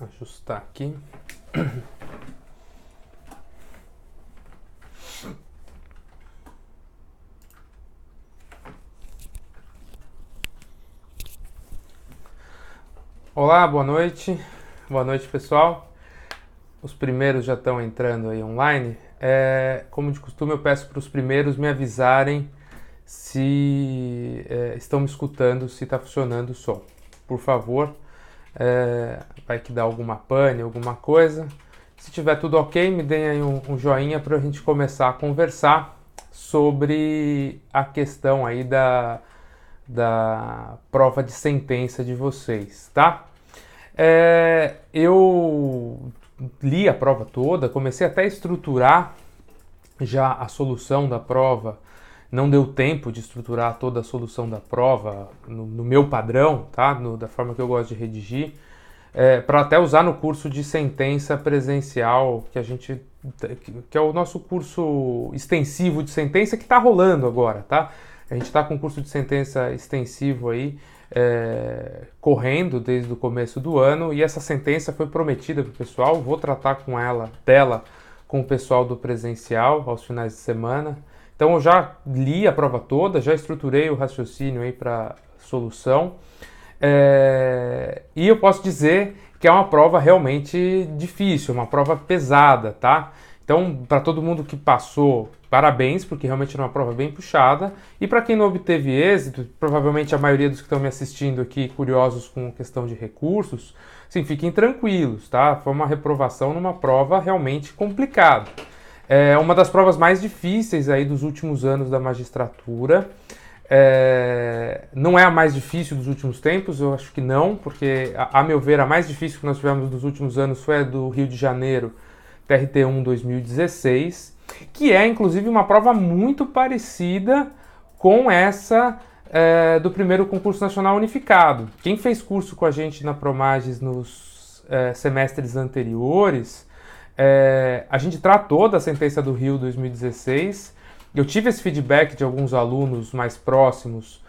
Ajustar aqui. Olá, boa noite. Boa noite, pessoal. Os primeiros já estão entrando aí online. Como de costume, eu peço para os primeiros me avisarem se estão me escutando, se está funcionando o som. Por favor, vai que dá alguma pane, alguma coisa. Se tiver tudo ok, me deem aí um joinha para a gente começar a conversar sobre a questão aí da prova de sentença de vocês, tá? Eu li a prova toda, comecei até a estruturar já a solução da prova. Não deu tempo de estruturar toda a solução da prova no meu padrão, tá? Da forma que eu gosto de redigir, para até usar no curso de sentença presencial que é o nosso curso extensivo de sentença que está rolando agora, tá? A gente está com um curso de sentença extensivo aí correndo desde o começo do ano, e essa sentença foi prometida para o pessoal. Vou tratar dela com o pessoal do presencial aos finais de semana. Então eu já li a prova toda, já estruturei o raciocínio aí para solução, e eu posso dizer que é uma prova realmente difícil, uma prova pesada, tá? Então, para todo mundo que passou, parabéns, porque realmente era uma prova bem puxada. E para quem não obteve êxito, provavelmente a maioria dos que estão me assistindo aqui, curiosos com questão de recursos, sim, fiquem tranquilos, tá? Foi uma reprovação numa prova realmente complicada. É uma das provas mais difíceis aí dos últimos anos da magistratura. Não é a mais difícil dos últimos tempos, eu acho que não, porque, a meu ver, a mais difícil que nós tivemos nos últimos anos foi a do Rio de Janeiro, TRT1 2016, que é inclusive uma prova muito parecida com essa do primeiro concurso nacional unificado. Quem fez curso com a gente na Promages nos semestres anteriores, a gente tratou da sentença do Rio 2016. Eu tive esse feedback de alguns alunos mais próximos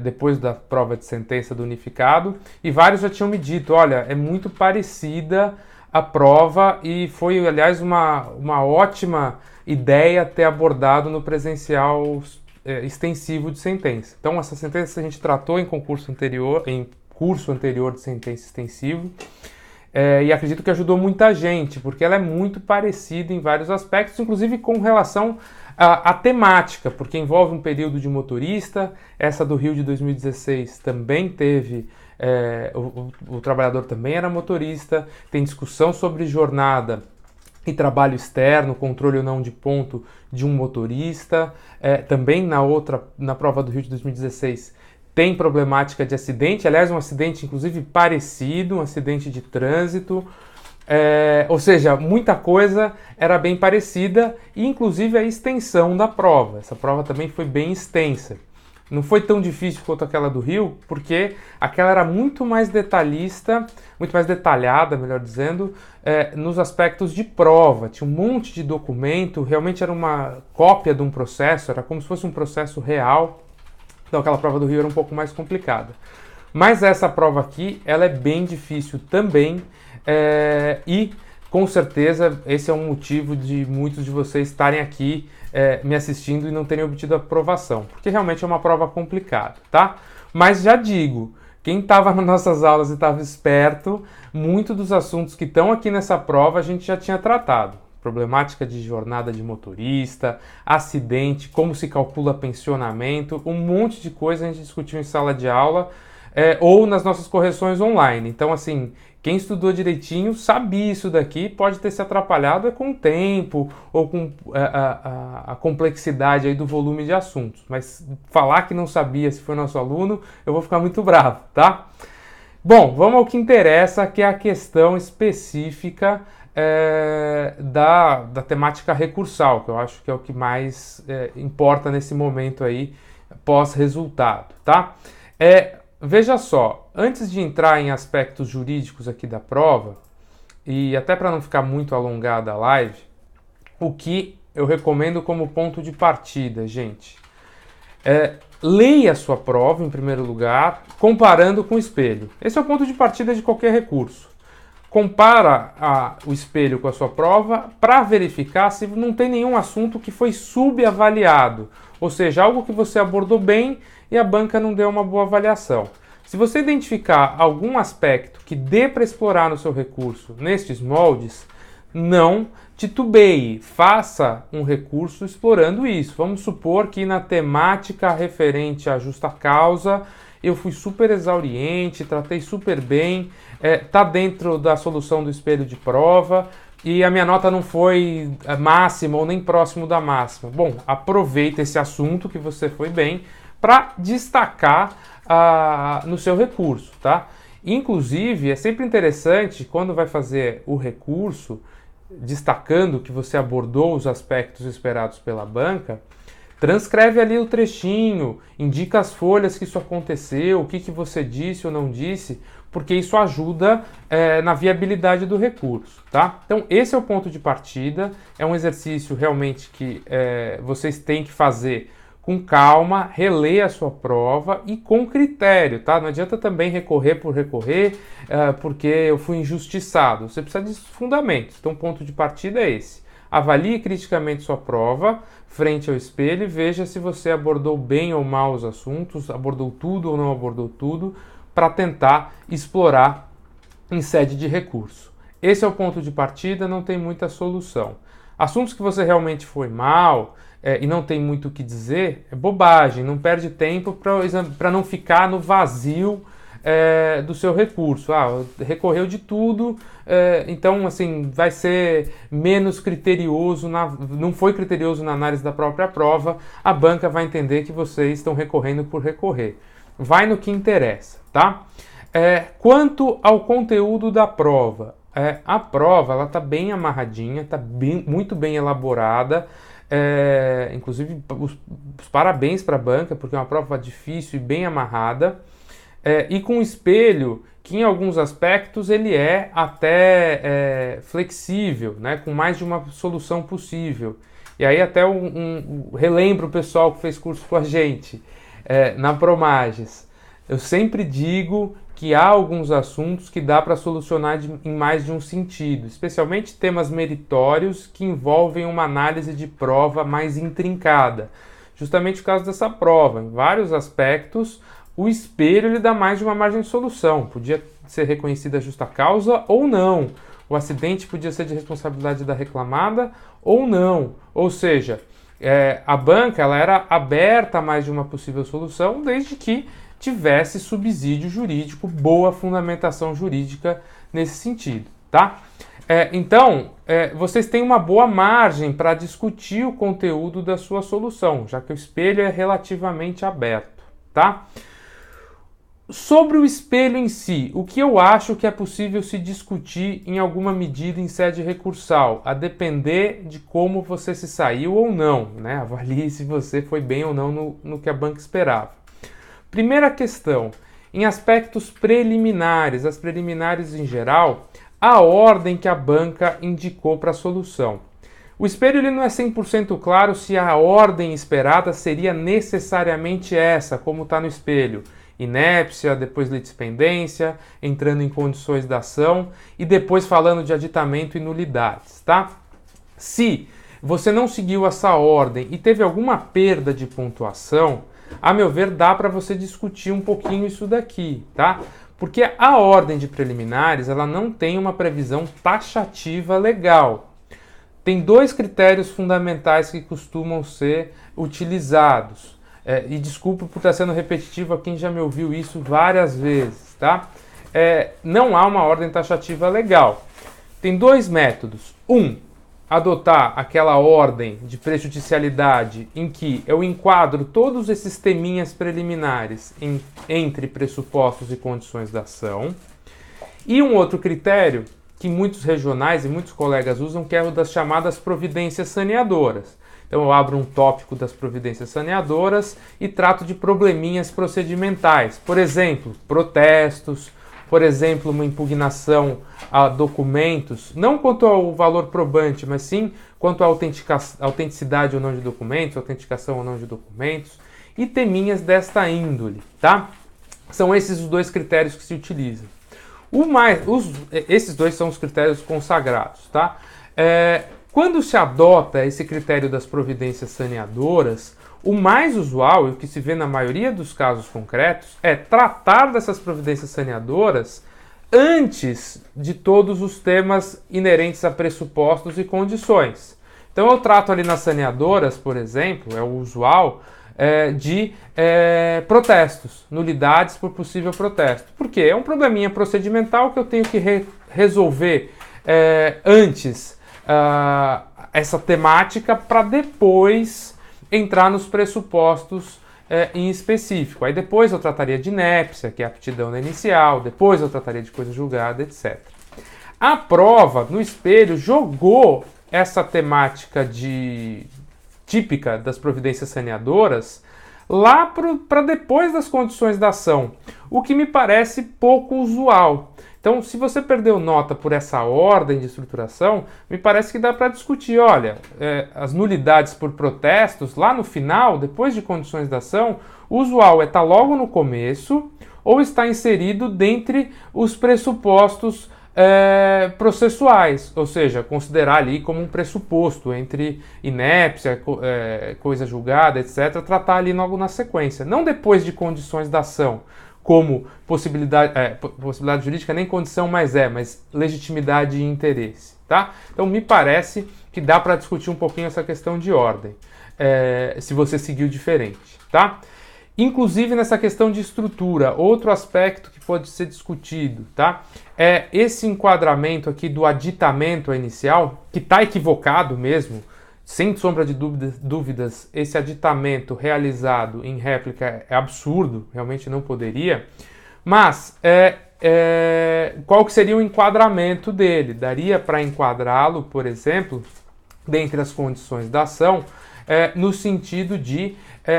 depois da prova de sentença do unificado, e vários já tinham me dito, olha, é muito parecida a prova, e foi, aliás, uma ótima ideia ter abordado no presencial extensivo de sentença. Então, essa sentença a gente tratou em curso anterior de sentença extensivo, e acredito que ajudou muita gente, porque ela é muito parecida em vários aspectos, inclusive com relação à temática, porque envolve um período de motorista. Essa do Rio de 2016 também teve... o trabalhador também era motorista, tem discussão sobre jornada e trabalho externo, controle ou não de ponto de um motorista. Também na prova do Rio de 2016 tem problemática de acidente, aliás, um acidente inclusive parecido, um acidente de trânsito. Ou seja, muita coisa era bem parecida, e inclusive a extensão da prova. Essa prova também foi bem extensa. Não foi tão difícil quanto aquela do Rio, porque aquela era muito mais detalhista, muito mais detalhada, melhor dizendo, nos aspectos de prova. Tinha um monte de documento, realmente era uma cópia de um processo, era como se fosse um processo real. Então aquela prova do Rio era um pouco mais complicada. Mas essa prova aqui, ela é bem difícil também, e com certeza esse é um motivo de muitos de vocês estarem aqui me assistindo e não terem obtido a aprovação, porque realmente é uma prova complicada, tá? Mas já digo, quem estava nas nossas aulas e estava esperto, muito dos assuntos que estão aqui nessa prova a gente já tinha tratado. Problemática de jornada de motorista, acidente, como se calcula pensionamento, um monte de coisa a gente discutiu em sala de aula, ou nas nossas correções online. Então, assim, quem estudou direitinho sabia isso daqui, pode ter se atrapalhado com o tempo ou com a complexidade aí do volume de assuntos. Mas falar que não sabia se foi nosso aluno, eu vou ficar muito bravo, tá? Bom, vamos ao que interessa, que é a questão específica da temática recursal, que eu acho que é o que mais importa nesse momento aí, pós-resultado, tá? Veja só, antes de entrar em aspectos jurídicos aqui da prova, e até para não ficar muito alongada a live, o que eu recomendo como ponto de partida, gente, leia a sua prova, em primeiro lugar, comparando com o espelho. Esse é o ponto de partida de qualquer recurso. compara o espelho com a sua prova para verificar se não tem nenhum assunto que foi subavaliado, ou seja, algo que você abordou bem e a banca não deu uma boa avaliação. Se você identificar algum aspecto que dê para explorar no seu recurso nestes moldes, não titubeie, faça um recurso explorando isso. Vamos supor que na temática referente à justa causa eu fui super exauriente, tratei super bem, tá dentro da solução do espelho de prova e a minha nota não foi máxima ou nem próximo da máxima. Bom, aproveita esse assunto que você foi bem para destacar no seu recurso, tá? Inclusive, é sempre interessante quando vai fazer o recurso, destacando que você abordou os aspectos esperados pela banca, transcreve ali o trechinho, indica as folhas que isso aconteceu, o que você disse ou não disse, porque isso ajuda na viabilidade do recurso, tá? Então, esse é o ponto de partida, é um exercício realmente que vocês têm que fazer com calma, reler a sua prova e com critério, tá? Não adianta também recorrer por recorrer, porque eu fui injustiçado. Você precisa de fundamentos. Então, o ponto de partida é esse. Avalie criticamente sua prova frente ao espelho e veja se você abordou bem ou mal os assuntos, abordou tudo ou não abordou tudo, para tentar explorar em sede de recurso. Esse é o ponto de partida, não tem muita solução. Assuntos que você realmente foi mal e não tem muito o que dizer, é bobagem, não perde tempo para não ficar no vazio do seu recurso. Recorreu de tudo, então assim, vai ser menos criterioso, não foi criterioso na análise da própria prova, a banca vai entender que vocês estão recorrendo por recorrer. Vai no que interessa, tá? Quanto ao conteúdo da prova, a prova ela está bem amarradinha, está muito bem elaborada, inclusive os parabéns para a banca, porque é uma prova difícil e bem amarrada, e com espelho que em alguns aspectos ele é até flexível, né, com mais de uma solução possível. E aí até relembro o pessoal que fez curso com a gente na Promages. Eu sempre digo que há alguns assuntos que dá para solucionar em mais de um sentido, especialmente temas meritórios que envolvem uma análise de prova mais intrincada. Justamente o caso dessa prova, em vários aspectos, o espelho lhe dá mais de uma margem de solução. Podia ser reconhecida a justa causa ou não. O acidente podia ser de responsabilidade da reclamada ou não. Ou seja, a banca ela era aberta a mais de uma possível solução, desde que tivesse subsídio jurídico, boa fundamentação jurídica nesse sentido, tá? Então, vocês têm uma boa margem para discutir o conteúdo da sua solução, já que o espelho é relativamente aberto, tá? Sobre o espelho em si, o que eu acho que é possível se discutir em alguma medida em sede recursal, a depender de como você se saiu ou não, né? Avalie se você foi bem ou não no que a banca esperava. Primeira questão, em aspectos preliminares, as preliminares em geral, a ordem que a banca indicou para a solução. O espelho ele não é 100% claro se a ordem esperada seria necessariamente essa, como está no espelho. Inépcia, depois litispendência, entrando em condições da ação e depois falando de aditamento e nulidades, tá? Se você não seguiu essa ordem e teve alguma perda de pontuação, a meu ver, dá para você discutir um pouquinho isso daqui, tá? Porque a ordem de preliminares, ela não tem uma previsão taxativa legal. Tem dois critérios fundamentais que costumam ser utilizados. E desculpa por estar sendo repetitivo a quem já me ouviu isso várias vezes, tá? Não há uma ordem taxativa legal. Tem dois métodos. Adotar aquela ordem de prejudicialidade em que eu enquadro todos esses teminhas preliminares entre pressupostos e condições da ação. E um outro critério que muitos regionais e muitos colegas usam, que é o das chamadas providências saneadoras. Então eu abro um tópico das providências saneadoras e trato de probleminhas procedimentais. Por exemplo, protestos, por exemplo, uma impugnação a documentos, não quanto ao valor probante, mas sim quanto à autenticidade ou não de documentos, autenticação ou não de documentos, e teminhas desta índole, tá? São esses os dois critérios que se utilizam. Esses dois são os critérios consagrados, tá? Quando se adota esse critério das providências saneadoras, o mais usual, e o que se vê na maioria dos casos concretos, é tratar dessas providências saneadoras antes de todos os temas inerentes a pressupostos e condições. Então eu trato ali nas saneadoras, por exemplo, é o usual, de protestos, nulidades por possível protesto. Por quê? É um probleminha procedimental que eu tenho que resolver antes essa temática para depois entrar nos pressupostos em específico. Aí depois eu trataria de inépcia, que é a aptidão na inicial, depois eu trataria de coisa julgada, etc. A prova, no espelho, jogou essa temática típica das providências saneadoras lá para depois das condições da ação, o que me parece pouco usual. Então, se você perdeu nota por essa ordem de estruturação, me parece que dá para discutir, olha, as nulidades por protestos, lá no final, depois de condições da ação, o usual é estar logo no começo ou está inserido dentre os pressupostos processuais, ou seja, considerar ali como um pressuposto entre inépcia, coisa julgada, etc., tratar ali logo na sequência, não depois de condições da ação, como possibilidade jurídica, nem condição mais mas legitimidade e interesse, tá? Então me parece que dá para discutir um pouquinho essa questão de ordem, se você seguiu diferente, tá? Inclusive nessa questão de estrutura, outro aspecto que pode ser discutido, tá? É esse enquadramento aqui do aditamento inicial, que está equivocado mesmo, sem sombra de dúvidas, esse aditamento realizado em réplica é absurdo, realmente não poderia, mas qual que seria o enquadramento dele? Daria para enquadrá-lo, por exemplo, dentre as condições da ação, no sentido de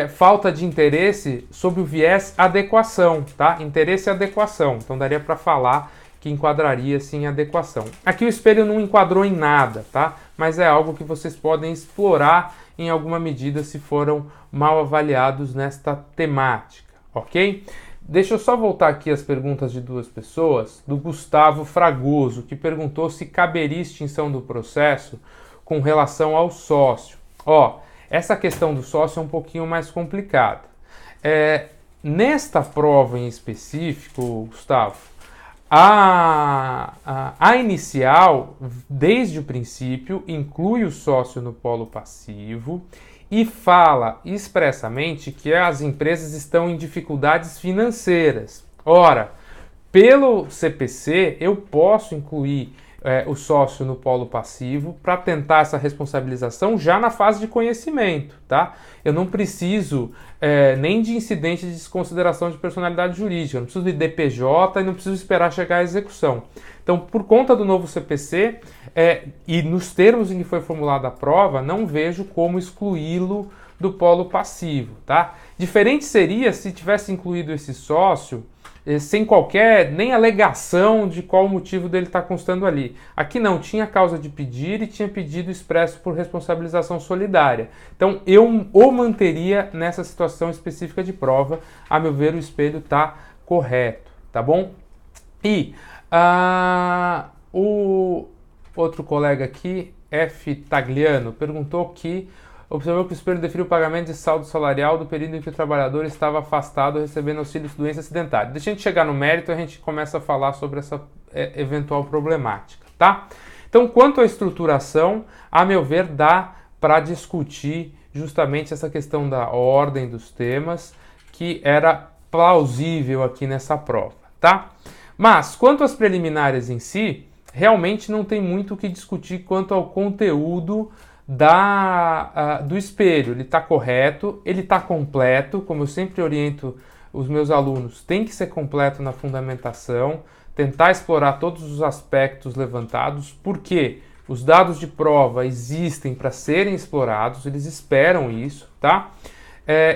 falta de interesse sob o viés adequação, tá? Interesse e adequação, então daria para falar que enquadraria sim adequação. Aqui o espelho não enquadrou em nada, tá? Mas é algo que vocês podem explorar em alguma medida se foram mal avaliados nesta temática, ok? Deixa eu só voltar aqui as perguntas de duas pessoas, do Gustavo Fragoso, que perguntou se caberia extinção do processo com relação ao sócio. Essa questão do sócio é um pouquinho mais complicada. Nesta prova em específico, Gustavo, a inicial, desde o princípio, inclui o sócio no polo passivo e fala expressamente que as empresas estão em dificuldades financeiras. Ora, pelo CPC, eu posso incluir o sócio no polo passivo para tentar essa responsabilização já na fase de conhecimento, tá? Eu não preciso nem de incidente de desconsideração de personalidade jurídica, não preciso de DPJ e não preciso esperar chegar à execução. Então, por conta do novo CPC e nos termos em que foi formulada a prova, não vejo como excluí-lo do polo passivo, tá? Diferente seria se tivesse incluído esse sócio sem qualquer nem alegação de qual o motivo dele estar constando ali. Aqui não, tinha causa de pedir e tinha pedido expresso por responsabilização solidária. Então eu o manteria nessa situação específica de prova. A meu ver, o espelho está correto, tá bom? E o outro colega aqui, F. Tagliano, perguntou que observou que o espelho definiu o pagamento de saldo salarial do período em que o trabalhador estava afastado recebendo auxílio de doença acidentária. Deixa a gente chegar no mérito e a gente começa a falar sobre essa eventual problemática, tá? Então, quanto à estruturação, a meu ver, dá para discutir justamente essa questão da ordem dos temas, que era plausível aqui nessa prova, tá? Mas, quanto às preliminares em si, realmente não tem muito o que discutir quanto ao conteúdo do espelho. Ele está correto, ele está completo, como eu sempre oriento os meus alunos, tem que ser completo na fundamentação, tentar explorar todos os aspectos levantados, porque os dados de prova existem para serem explorados, eles esperam isso, tá?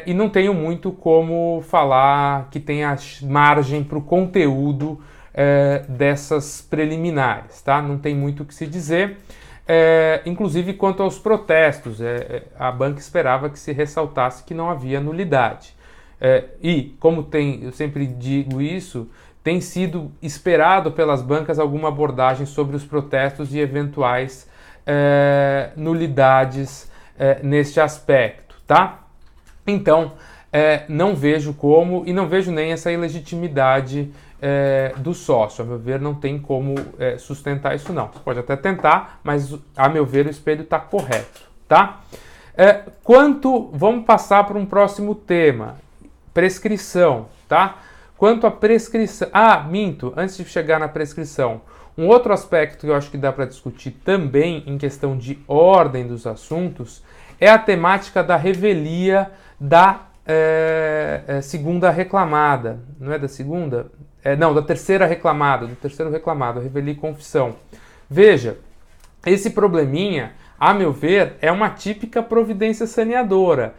E não tenho muito como falar que tenha margem para o conteúdo dessas preliminares, tá? Não tem muito o que se dizer. Inclusive quanto aos protestos, a banca esperava que se ressaltasse que não havia nulidade. E, como eu sempre digo isso, tem sido esperado pelas bancas alguma abordagem sobre os protestos e eventuais nulidades neste aspecto, tá? Então, não vejo como, e não vejo nem essa ilegitimidade do sócio. A meu ver, não tem como sustentar isso não. Você pode até tentar, mas a meu ver o espelho está correto, tá? Vamos passar para um próximo tema, prescrição, tá? Quanto à prescrição... minto, antes de chegar na prescrição, um outro aspecto que eu acho que dá para discutir também em questão de ordem dos assuntos é a temática da revelia da segunda reclamada. Não é da segunda? Não, da terceira reclamada, do terceiro reclamado, revelia e confissão. Veja, esse probleminha, a meu ver, é uma típica providência saneadora.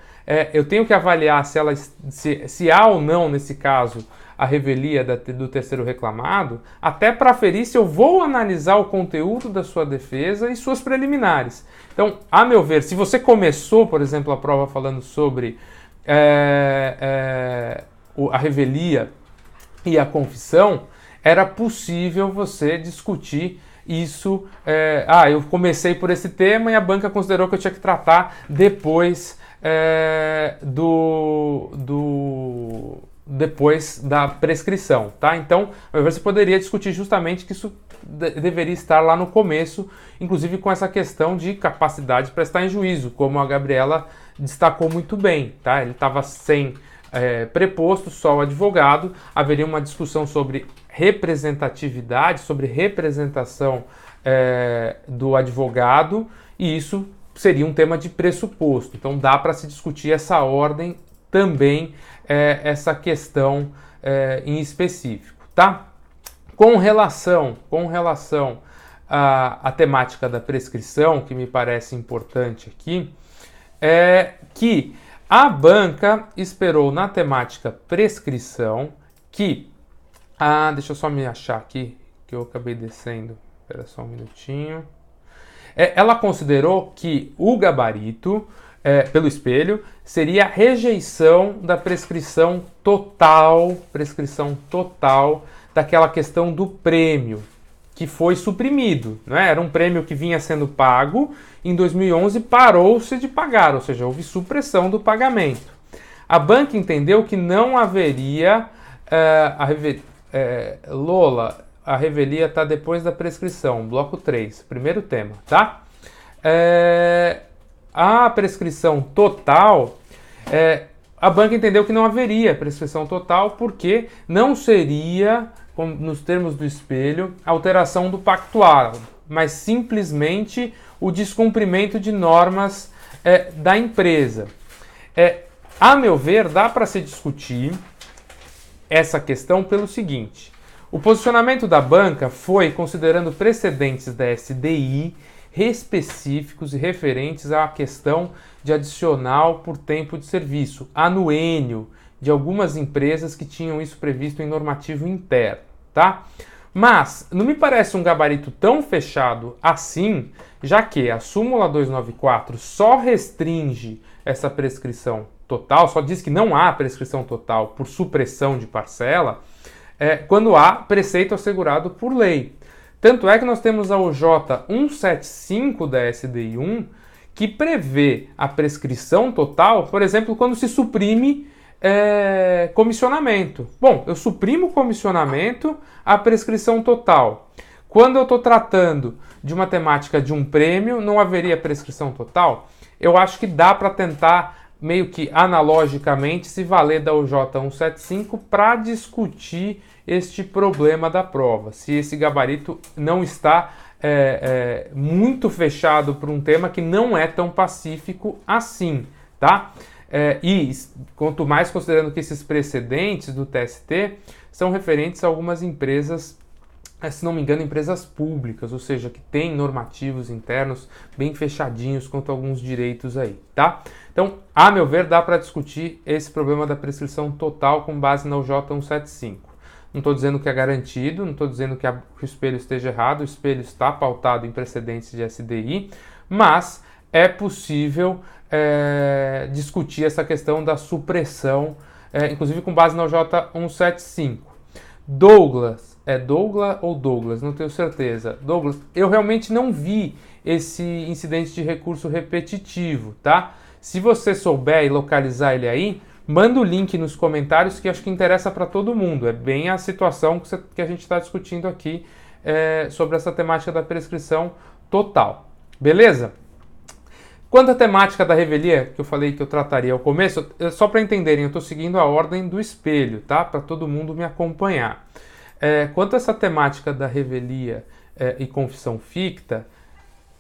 Eu tenho que avaliar se há ou não, nesse caso, a revelia do terceiro reclamado, até para aferir se eu vou analisar o conteúdo da sua defesa e suas preliminares. Então, a meu ver, se você começou, por exemplo, a prova falando sobre a revelia e a confissão, era possível você discutir isso. Eu comecei por esse tema e a banca considerou que eu tinha que tratar depois depois da prescrição, tá? Então, você poderia discutir justamente que isso deveria estar lá no começo, inclusive com essa questão de capacidade para estar em juízo, como a Gabriela destacou muito bem, tá? Ele estava sem preposto, só o advogado, haveria uma discussão sobre representatividade, sobre representação do advogado, e isso seria um tema de pressuposto. Então dá para se discutir essa ordem também, essa questão em específico, tá? Com relação à temática da prescrição, que me parece importante aqui, é que a banca esperou na temática prescrição que... deixa eu só me achar aqui, que eu acabei descendo. Espera só um minutinho. Ela considerou que o gabarito, pelo espelho, seria a rejeição da prescrição total daquela questão do prêmio, que foi suprimido, não é? Era um prêmio que vinha sendo pago, em 2011 parou-se de pagar, ou seja, houve supressão do pagamento. A banca entendeu que não haveria Lola, a revelia está depois da prescrição, bloco 3, primeiro tema, tá? A prescrição total, a banca entendeu que não haveria prescrição total porque não seria, nos termos do espelho, alteração do pactual, mas simplesmente o descumprimento de normas da empresa. A meu ver, dá para se discutir essa questão pelo seguinte: o posicionamento da banca foi considerando precedentes da SDI específicos e referentes à questão de adicional por tempo de serviço, anuênio, de algumas empresas que tinham isso previsto em normativo interno, tá? Mas não me parece um gabarito tão fechado assim, já que a súmula 294 só restringe essa prescrição total, só diz que não há prescrição total por supressão de parcela, quando há preceito assegurado por lei. Tanto é que nós temos a OJ 175 da SDI1, que prevê a prescrição total, por exemplo, quando se suprime comissionamento. Bom, eu suprimo o comissionamento, a prescrição total. Quando eu estou tratando de uma temática de um prêmio, não haveria prescrição total? Eu acho que dá para tentar, meio que analogicamente, se valer da OJ 175 para discutir este problema da prova, se esse gabarito não está muito fechado para um tema que não é tão pacífico assim, tá? E quanto mais considerando que esses precedentes do TST são referentes a algumas empresas, se não me engano, empresas públicas, ou seja, que têm normativos internos bem fechadinhos quanto a alguns direitos aí, tá? Então, a meu ver, dá para discutir esse problema da prescrição total com base na OJ 175. Não estou dizendo que é garantido, não estou dizendo que o espelho esteja errado, o espelho está pautado em precedentes de SDI, mas é possível discutir essa questão da supressão inclusive com base na OJ175. Douglas, é Douglas ou Douglas? Não tenho certeza. Douglas, eu realmente não vi esse incidente de recurso repetitivo, tá? Se você souber e localizar ele aí, manda o link nos comentários que acho que interessa para todo mundo. É bem a situação que a gente está discutindo aqui sobre essa temática da prescrição total. Beleza? Quanto à temática da revelia, que eu falei que eu trataria ao começo, só para entenderem, eu estou seguindo a ordem do espelho, tá? Para todo mundo me acompanhar. Quanto a essa temática da revelia e confissão ficta,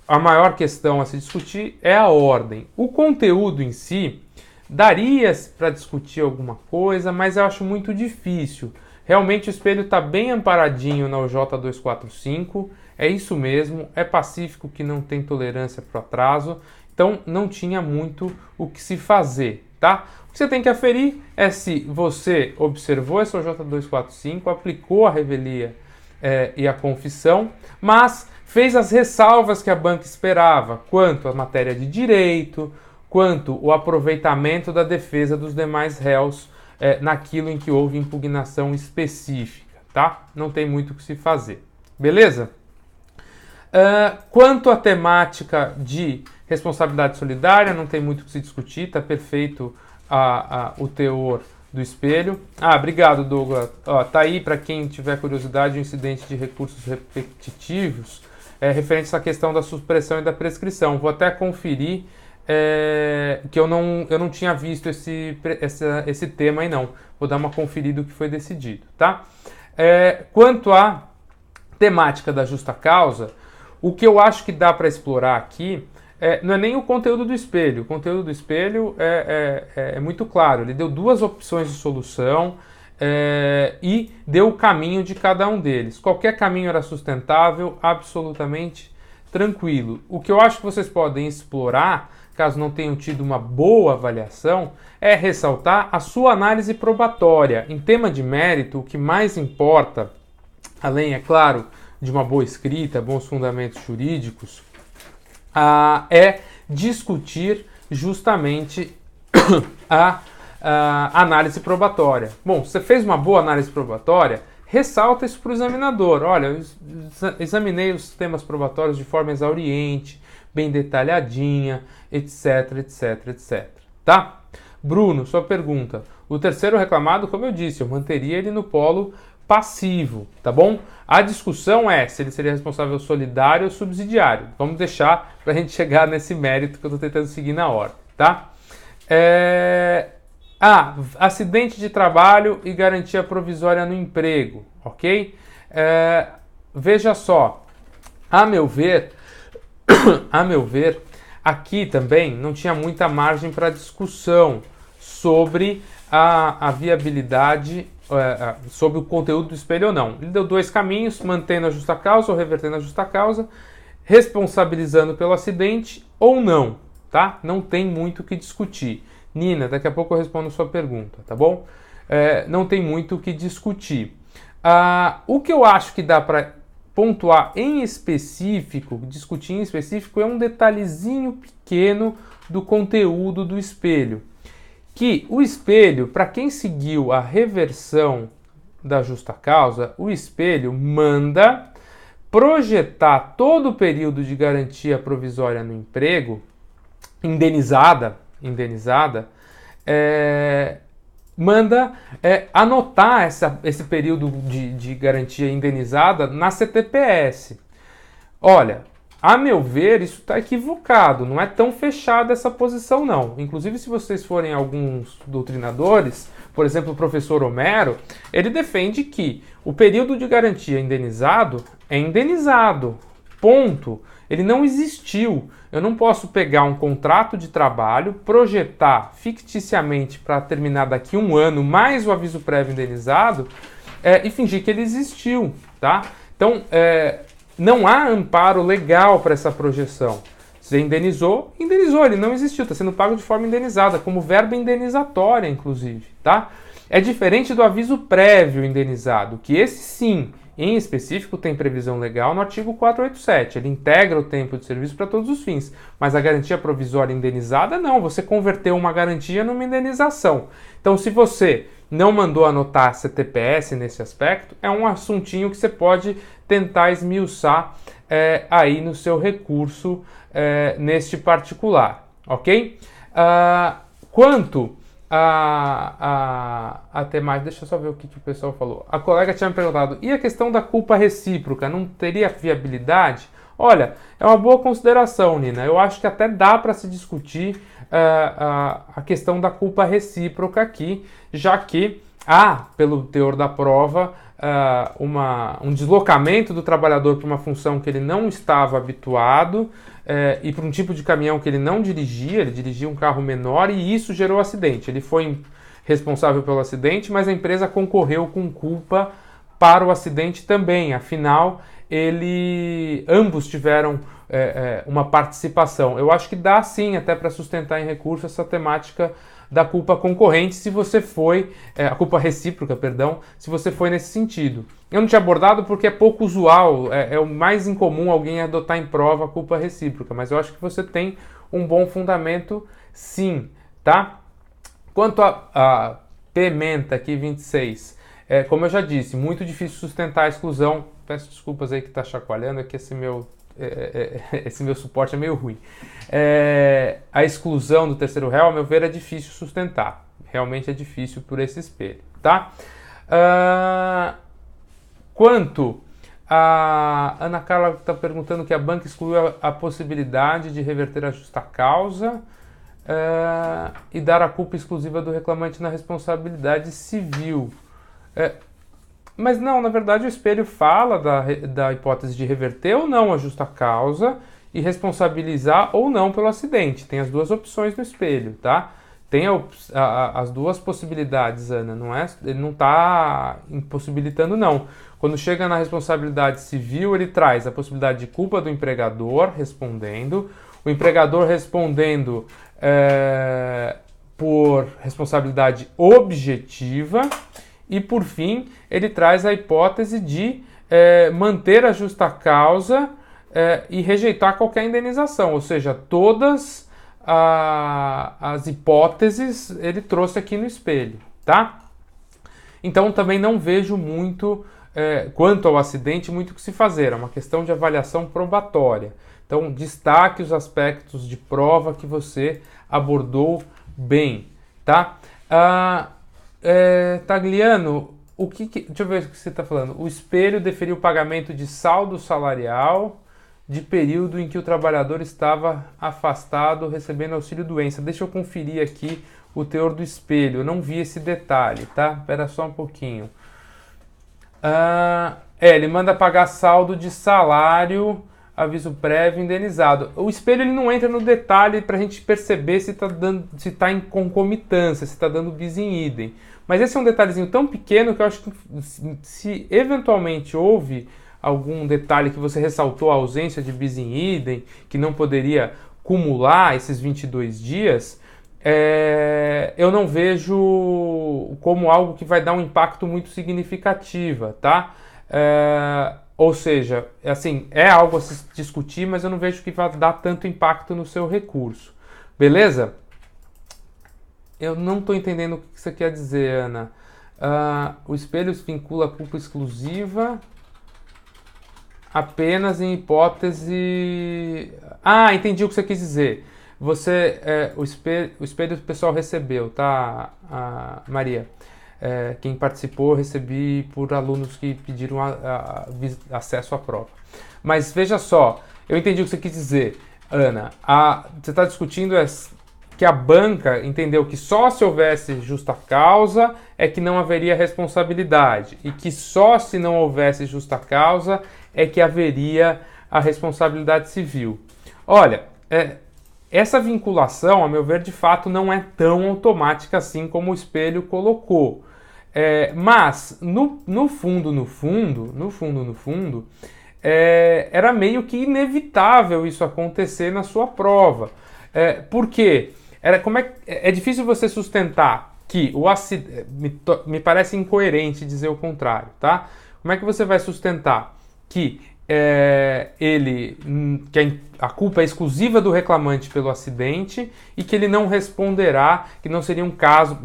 a maior questão a se discutir é a ordem. O conteúdo em si, daria para discutir alguma coisa, mas eu acho muito difícil. Realmente o espelho está bem amparadinho na OJ245, é isso mesmo, é pacífico que não tem tolerância para o atraso, então não tinha muito o que se fazer, tá? O que você tem que aferir é se você observou essa OJ245, aplicou a revelia e a confissão, mas fez as ressalvas que a banca esperava, quanto à matéria de direito, quanto o aproveitamento da defesa dos demais réus naquilo em que houve impugnação específica, tá? Não tem muito o que se fazer, beleza? Quanto à temática de responsabilidade solidária, não tem muito o que se discutir, tá perfeito o teor do espelho. Obrigado, Douglas. Tá aí, para quem tiver curiosidade, o incidente de recursos repetitivos referente a essa questão da supressão e da prescrição. Vou até conferir que eu não tinha visto esse tema aí não. Vou dar uma conferida do que foi decidido, tá? Quanto à temática da justa causa, o que eu acho que dá para explorar aqui não é nem o conteúdo do espelho. O conteúdo do espelho é muito claro. Ele deu duas opções de solução e deu o caminho de cada um deles. Qualquer caminho era sustentável, absolutamente tranquilo. O que eu acho que vocês podem explorar, caso não tenham tido uma boa avaliação, é ressaltar a sua análise probatória. Em tema de mérito, o que mais importa, além, é claro, de uma boa escrita, bons fundamentos jurídicos, é discutir justamente a análise probatória. Bom, você fez uma boa análise probatória, ressalta isso para o examinador. Olha, eu examinei os temas probatórios de forma exauriente, bem detalhadinha, etc, etc, etc. Tá? Bruno, sua pergunta. O terceiro reclamado, como eu disse, eu manteria ele no polo passivo, tá bom? A discussão é se ele seria responsável solidário ou subsidiário. Vamos deixar para a gente chegar nesse mérito que eu estou tentando seguir na ordem, tá? Acidente de trabalho e garantia provisória no emprego, ok? Veja só, a meu ver, aqui também não tinha muita margem para discussão sobre a viabilidade, sobre o conteúdo do espelho ou não. Ele deu dois caminhos, mantendo a justa causa ou revertendo a justa causa, responsabilizando pelo acidente ou não, tá? Não tem muito o que discutir. Nina, daqui a pouco eu respondo a sua pergunta, tá bom? Não tem muito o que discutir. O que eu acho que dá para pontuar em específico, discutir em específico, é um detalhezinho pequeno do conteúdo do espelho. Que o espelho, para quem seguiu a reversão da justa causa, o espelho manda projetar todo o período de garantia provisória no emprego, indenizada, manda anotar esse período de garantia indenizada na CTPS. Olha, a meu ver, isso está equivocado, não é tão fechada essa posição não. Inclusive, se vocês forem alguns doutrinadores, por exemplo, o professor Homero, ele defende que o período de garantia indenizado é indenizado, ponto. Ele não existiu. Eu não posso pegar um contrato de trabalho, projetar ficticiamente para terminar daqui a um ano, mais o aviso prévio indenizado, e fingir que ele existiu, tá? Então, não há amparo legal para essa projeção. Você indenizou, ele não existiu, está sendo pago de forma indenizada, como verba indenizatória, inclusive, tá? É diferente do aviso prévio indenizado, que esse sim em específico, tem previsão legal no artigo 487. Ele integra o tempo de serviço para todos os fins. Mas a garantia provisória indenizada, não. Você converteu uma garantia numa indenização. Então, se você não mandou anotar CTPS nesse aspecto, é um assuntinho que você pode tentar esmiuçar aí no seu recurso neste particular, ok? Quanto até mais, deixa eu só ver o que o pessoal falou. A colega tinha me perguntado, e a questão da culpa recíproca, não teria viabilidade? Olha, é uma boa consideração, Nina. Eu acho que até dá para se discutir a questão da culpa recíproca aqui, já que há, pelo teor da prova, um deslocamento do trabalhador para uma função que ele não estava habituado e para um tipo de caminhão que ele não dirigia, ele dirigia um carro menor e isso gerou acidente. Ele foi responsável pelo acidente, mas a empresa concorreu com culpa para o acidente também. Afinal, ambos tiveram uma participação. Eu acho que dá sim até para sustentar em recurso essa temática da culpa concorrente, se você foi, a culpa recíproca, perdão, se você foi nesse sentido. Eu não tinha abordado porque é pouco usual, é o mais incomum alguém adotar em prova a culpa recíproca, mas eu acho que você tem um bom fundamento sim, tá? Quanto a Pimenta aqui, 26, como eu já disse, muito difícil sustentar a exclusão, peço desculpas aí que está chacoalhando, é que esse meu suporte é meio ruim. A exclusão do terceiro réu, ao meu ver, é difícil sustentar. Realmente é difícil por esse espelho, tá? Quanto a Ana Carla está perguntando que a banca excluiu a possibilidade de reverter a justa causa e dar a culpa exclusiva do reclamante na responsabilidade civil. Mas não, na verdade o espelho fala da hipótese de reverter ou não a justa causa e responsabilizar ou não pelo acidente. Tem as duas opções no espelho, tá? Tem as duas possibilidades, Ana, ele não está impossibilitando, não. Quando chega na responsabilidade civil, ele traz a possibilidade de culpa do empregador respondendo, o empregador respondendo por responsabilidade objetiva, e, por fim, ele traz a hipótese de manter a justa causa e rejeitar qualquer indenização. Ou seja, todas as hipóteses ele trouxe aqui no espelho, tá? Então, também não vejo muito, quanto ao acidente, muito o que se fazer. É uma questão de avaliação probatória. Então, destaque os aspectos de prova que você abordou bem, tá? Tagliano, deixa eu ver o que você está falando. O espelho deferiu o pagamento de saldo salarial de período em que o trabalhador estava afastado recebendo auxílio-doença. Deixa eu conferir aqui o teor do espelho. Eu não vi esse detalhe, tá? Espera só um pouquinho. Ele manda pagar saldo de salário, aviso prévio, indenizado. O espelho ele não entra no detalhe para a gente perceber se está em concomitância, se está dando bis in idem. Mas esse é um detalhezinho tão pequeno que eu acho que se eventualmente houve algum detalhe que você ressaltou a ausência de bis in idem, que não poderia cumular esses 22 dias, eu não vejo como algo que vai dar um impacto muito significativo, tá? Ou seja, assim, é algo a se discutir, mas eu não vejo que vai dar tanto impacto no seu recurso. Beleza? Eu não estou entendendo o que você quer dizer, Ana. O espelho vincula a culpa exclusiva apenas em hipótese... entendi o que você quis dizer. O espelho o pessoal recebeu, tá, Maria? Quem participou, recebi por alunos que pediram acesso à prova. Mas veja só, eu entendi o que você quis dizer, Ana. Você está discutindo que a banca entendeu que só se houvesse justa causa é que não haveria responsabilidade e que só se não houvesse justa causa é que haveria a responsabilidade civil. Olha, essa vinculação, a meu ver, de fato não é tão automática assim como o espelho colocou. Mas, no fundo, era meio que inevitável isso acontecer na sua prova. Por quê? É difícil você sustentar que o acidente... Me parece incoerente dizer o contrário, tá? Como é que você vai sustentar que a culpa é exclusiva do reclamante pelo acidente e que ele não responderá, que não seria um caso,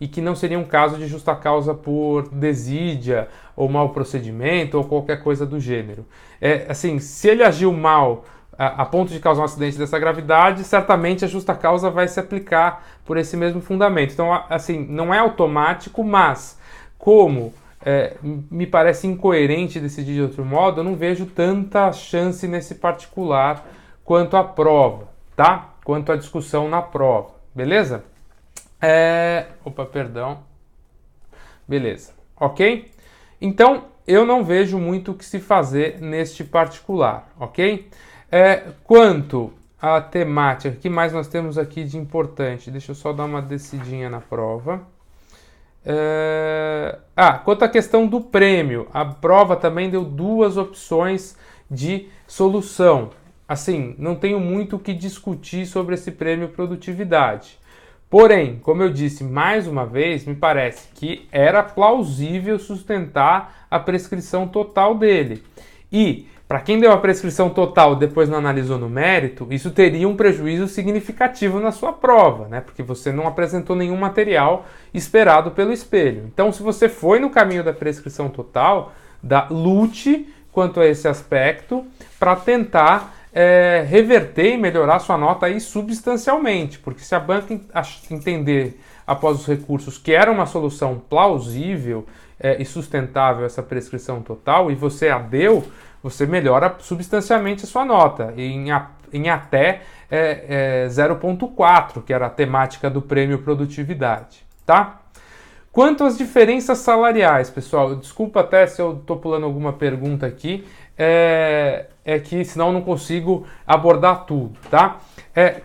e que não seria um caso de justa causa por desídia ou mau procedimento ou qualquer coisa do gênero. Assim, se ele agiu mal a ponto de causar um acidente dessa gravidade, certamente a justa causa vai se aplicar por esse mesmo fundamento. Então, assim, não é automático, mas como me parece incoerente decidir de outro modo, eu não vejo tanta chance nesse particular quanto a prova, tá? Quanto a discussão na prova, beleza? Beleza, ok? Então, eu não vejo muito o que se fazer neste particular, ok? Quanto à temática, o que mais nós temos aqui de importante? Deixa eu só dar uma descidinha na prova. Quanto à questão do prêmio, a prova também deu 2 opções de solução. Assim, não tenho muito o que discutir sobre esse prêmio produtividade. Porém, como eu disse mais uma vez, me parece que era plausível sustentar a prescrição total dele. E, para quem deu a prescrição total e depois não analisou no mérito, isso teria um prejuízo significativo na sua prova, né? Porque você não apresentou nenhum material esperado pelo espelho. Então, se você foi no caminho da prescrição total, lute quanto a esse aspecto para tentar reverter e melhorar sua nota aí substancialmente. Porque se a banca entender, após os recursos, que era uma solução plausível e sustentável essa prescrição total, e você a deu, você melhora substancialmente a sua nota, em até 0,4, que era a temática do prêmio produtividade, tá? Quanto às diferenças salariais, pessoal, desculpa até se eu estou pulando alguma pergunta aqui, que senão eu não consigo abordar tudo, tá?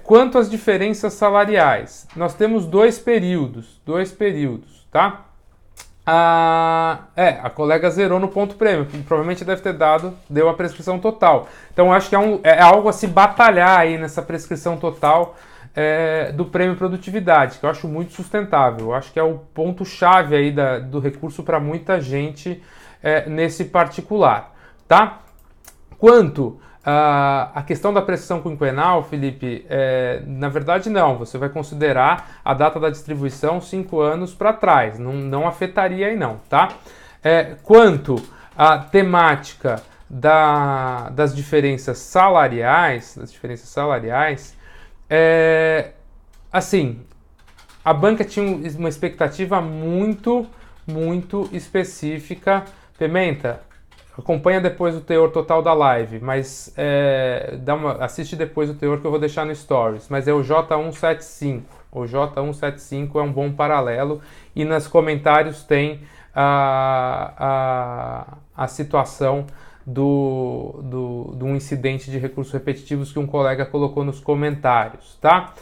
Quanto às diferenças salariais, nós temos dois períodos, tá? A colega zerou no ponto prêmio, provavelmente deu a prescrição total. Então acho que é algo a se batalhar aí nessa prescrição total do prêmio produtividade, que eu acho muito sustentável. Eu acho que é o ponto-chave aí do recurso para muita gente nesse particular, tá? Quanto a questão da prescrição quinquenal, Felipe, na verdade não, você vai considerar a data da distribuição 5 anos para trás, não afetaria aí não, tá? Quanto à temática das diferenças salariais, assim, a banca tinha uma expectativa muito, muito específica. Pimenta, acompanha depois o teor total da live, mas assiste depois o teor que eu vou deixar no Stories. Mas é o J175. O J175 é um bom paralelo e nos comentários tem a situação do incidente de recursos repetitivos que um colega colocou nos comentários, tá?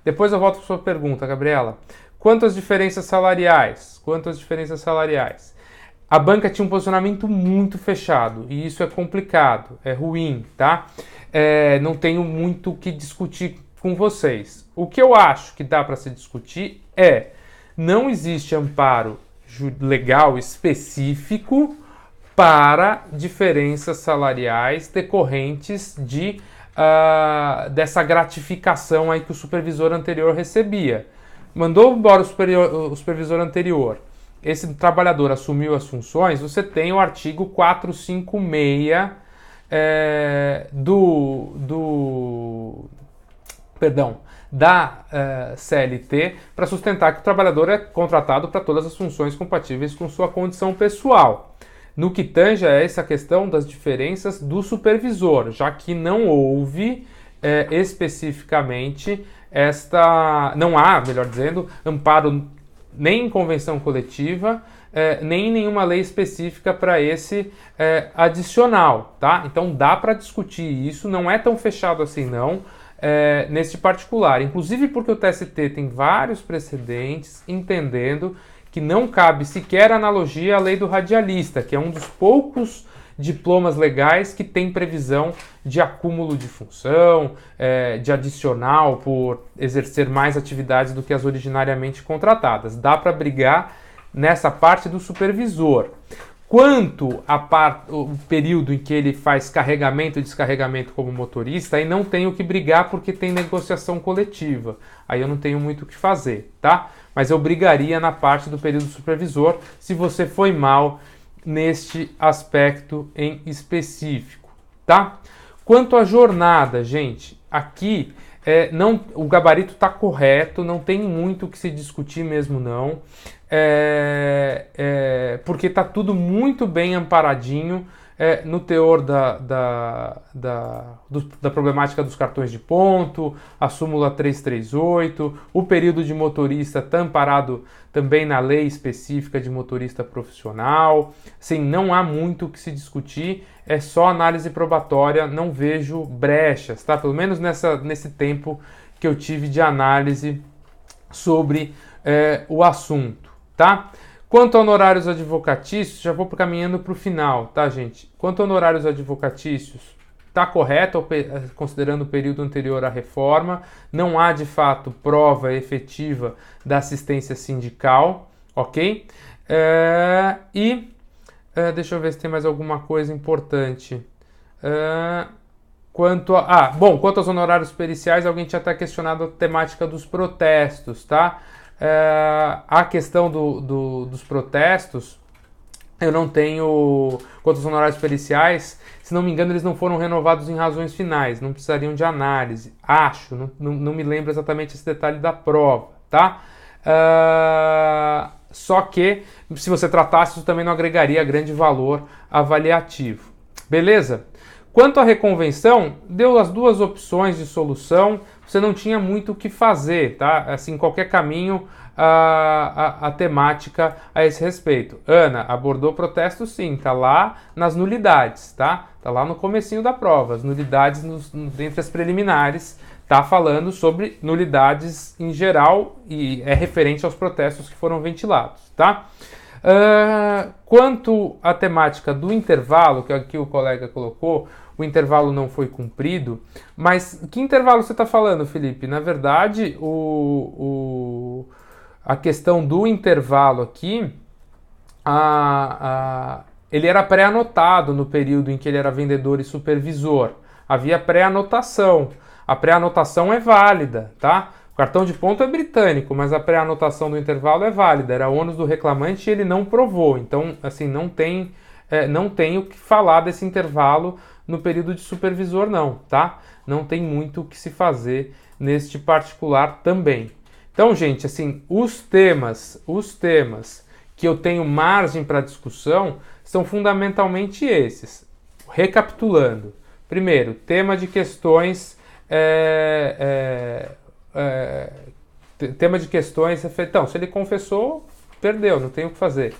Depois eu volto para a sua pergunta, Gabriela. Quanto às diferenças salariais? A banca tinha um posicionamento muito fechado e isso é complicado, é ruim, tá? Não tenho muito o que discutir com vocês. O que eu acho que dá para se discutir não existe amparo legal específico para diferenças salariais decorrentes dessa gratificação aí que o supervisor anterior recebia. Mandou embora o supervisor anterior, esse trabalhador assumiu as funções, você tem o artigo 456 da CLT para sustentar que o trabalhador é contratado para todas as funções compatíveis com sua condição pessoal. No que tange a essa questão das diferenças do supervisor, já que não houve especificamente não há, melhor dizendo, amparo nem em convenção coletiva, nem em nenhuma lei específica para esse adicional, tá? Então dá para discutir isso, não é tão fechado assim não, nesse particular, inclusive porque o TST tem vários precedentes entendendo que não cabe sequer analogia à lei do radialista, que é um dos poucos diplomas legais que têm previsão de acúmulo de função, de adicional por exercer mais atividades do que as originariamente contratadas. Dá para brigar nessa parte do supervisor. Quanto ao período em que ele faz carregamento e descarregamento como motorista, aí não tenho que brigar porque tem negociação coletiva. Aí eu não tenho muito o que fazer, tá? Mas eu brigaria na parte do período supervisor se você foi mal neste aspecto em específico, tá? Quanto à jornada, gente, aqui o gabarito está correto, não tem muito o que se discutir mesmo não. Porque está tudo muito bem amparadinho no teor da problemática dos cartões de ponto, a súmula 338, o período de motorista está amparado também na lei específica de motorista profissional. Assim, não há muito o que se discutir, é só análise probatória, não vejo brechas, tá? Pelo menos nesse tempo que eu tive de análise sobre o assunto, tá? Quanto a honorários advocatícios, já vou caminhando para o final, tá, gente? Quanto a honorários advocatícios, está correto, considerando o período anterior à reforma, não há, de fato, prova efetiva da assistência sindical, ok? Deixa eu ver se tem mais alguma coisa importante. Quanto aos honorários periciais, alguém tinha até questionado a temática dos protestos, tá? A questão dos protestos, eu não tenho. Quanto aos honorários periciais, se não me engano, eles não foram renovados em razões finais, não precisariam de análise. Acho, não me lembro exatamente esse detalhe da prova, tá? Só que, se você tratasse, isso também não agregaria grande valor avaliativo. Beleza? Quanto à reconvenção, deu as duas opções de solução, você não tinha muito o que fazer, tá? Assim, qualquer caminho, a temática a esse respeito. Ana, abordou protesto sim, tá lá nas nulidades, tá? Tá lá no comecinho da prova, as nulidades entre as preliminares, tá falando sobre nulidades em geral e é referente aos protestos que foram ventilados, tá? Quanto à temática do intervalo, que aqui o colega colocou, o intervalo não foi cumprido, mas que intervalo você está falando, Felipe? Na verdade, a questão do intervalo aqui, ele era pré-anotado no período em que ele era vendedor e supervisor. Havia pré-anotação. A pré-anotação é válida, tá? O cartão de ponto é britânico, mas a pré-anotação do intervalo é válida. Era ônus do reclamante e ele não provou. Então, assim, não tem o que falar desse intervalo no período de supervisor, não, tá? Não tem muito o que se fazer neste particular também. Então, gente, assim, os temas que eu tenho margem para discussão são fundamentalmente esses. Recapitulando. Primeiro, tema de questões... tema de questões... Então, se ele confessou, perdeu, não tem o que fazer.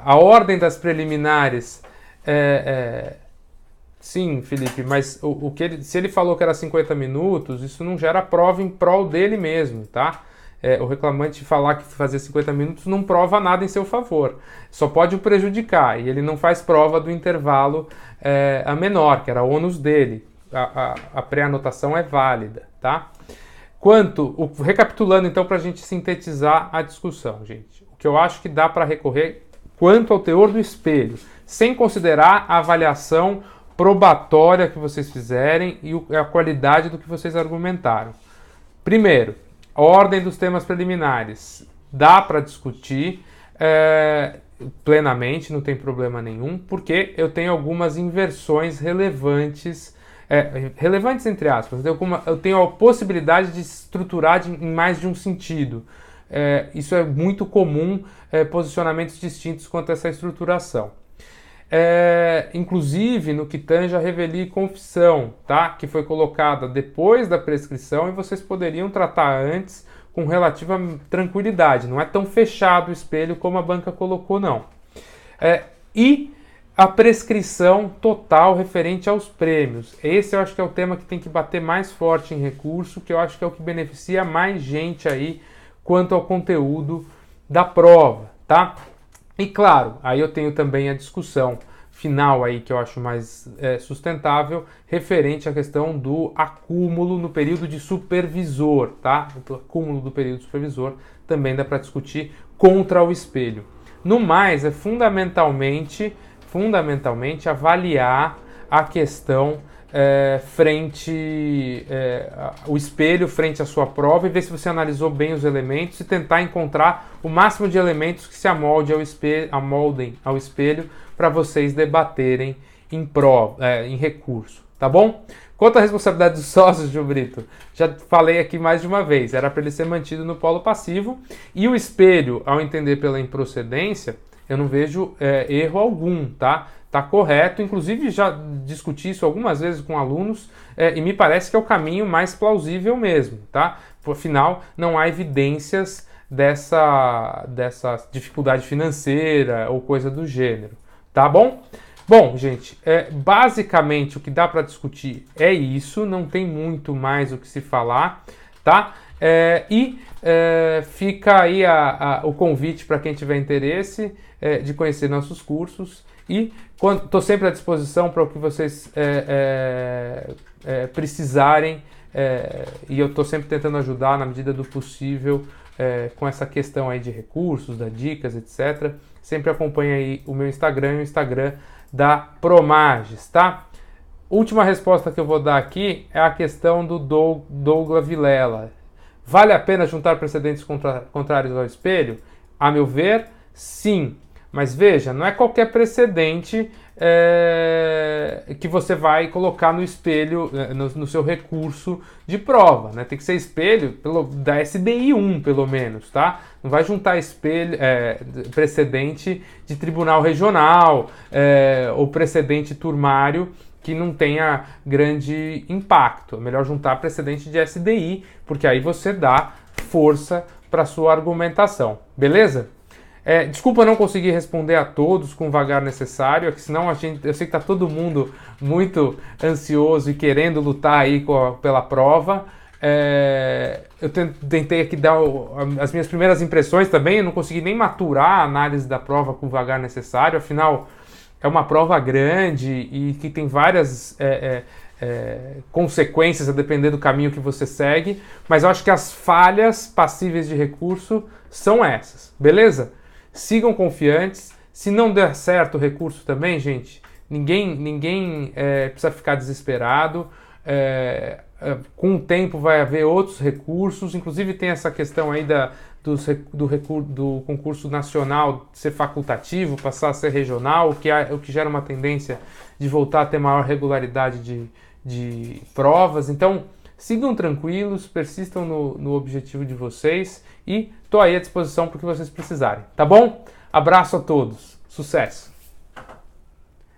A ordem das preliminares... Sim, Felipe, mas se ele falou que era 50 minutos, isso não gera prova em prol dele mesmo, tá? O reclamante falar que fazer 50 minutos não prova nada em seu favor, só pode o prejudicar, e ele não faz prova do intervalo a menor, que era ônus dele. A pré-anotação é válida, tá? Recapitulando então para a gente sintetizar a discussão, gente, o que eu acho que dá para recorrer quanto ao teor do espelho, sem considerar a avaliação probatória que vocês fizerem e a qualidade do que vocês argumentaram. Primeiro, a ordem dos temas preliminares. Dá para discutir plenamente, não tem problema nenhum, porque eu tenho algumas inversões relevantes, relevantes entre aspas, eu tenho a possibilidade de estruturar em mais de um sentido. Isso é muito comum, posicionamentos distintos quanto a essa estruturação. Inclusive no que tange a revelia e confissão, tá? Que foi colocada depois da prescrição e vocês poderiam tratar antes com relativa tranquilidade. Não é tão fechado o espelho como a banca colocou, não. E a prescrição total referente aos prêmios. Esse eu acho que é o tema que tem que bater mais forte em recurso, que eu acho que é o que beneficia mais gente aí quanto ao conteúdo da prova, tá? E claro, aí eu tenho também a discussão final aí que eu acho mais sustentável, referente à questão do acúmulo no período de supervisor, tá? O acúmulo do período de supervisor também dá para discutir contra o espelho. No mais, é fundamentalmente avaliar a questão o espelho frente à sua prova e ver se você analisou bem os elementos e tentar encontrar o máximo de elementos que se amoldem ao espelho para vocês debaterem em recurso, tá bom? Quanto à responsabilidade dos sócios, Gil Brito, já falei aqui mais de uma vez, era para ele ser mantido no polo passivo, e o espelho, ao entender pela improcedência, eu não vejo erro algum, tá? Tá correto, inclusive já discuti isso algumas vezes com alunos e me parece que é o caminho mais plausível mesmo, tá? Afinal, não há evidências dessa dificuldade financeira ou coisa do gênero, tá bom? Bom, gente, basicamente o que dá para discutir é isso, não tem muito mais o que se falar, tá? Fica aí o convite para quem tiver interesse de conhecer nossos cursos e estou sempre à disposição para o que vocês precisarem e eu estou sempre tentando ajudar na medida do possível com essa questão aí de recursos, das dicas, etc. Sempre acompanhe aí o meu Instagram e o Instagram da Promages, tá? Última resposta que eu vou dar aqui é a questão do Douglas Vilela. Vale a pena juntar precedentes contrários ao espelho? A meu ver, sim. Mas veja, não é qualquer precedente que você vai colocar no espelho, no seu recurso de prova, né? Tem que ser espelho da SBI 1, pelo menos, tá? Não vai juntar precedente de tribunal regional ou precedente turmário que não tenha grande impacto. É melhor juntar precedente de SDI, porque aí você dá força para sua argumentação. Beleza? Desculpa não conseguir responder a todos com o vagar necessário, é que senão eu sei que está todo mundo muito ansioso e querendo lutar aí pela prova. Eu tentei aqui dar as minhas primeiras impressões também, eu não consegui nem maturar a análise da prova com o vagar necessário, afinal é uma prova grande e que tem várias consequências a depender do caminho que você segue, mas eu acho que as falhas passíveis de recurso são essas, beleza? Sigam confiantes. Se não der certo o recurso também, gente, ninguém precisa ficar desesperado. Com o tempo vai haver outros recursos, inclusive tem essa questão aí do concurso nacional ser facultativo, passar a ser regional, o que gera uma tendência de voltar a ter maior regularidade de provas. Então, sigam tranquilos, persistam no objetivo de vocês e estou aí à disposição para o que vocês precisarem, tá bom? Abraço a todos, sucesso!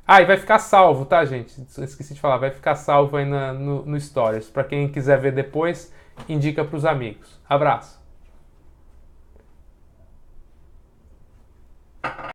E vai ficar salvo, tá, gente? Esqueci de falar, vai ficar salvo aí no Stories. Para quem quiser ver depois, indica para os amigos. Abraço!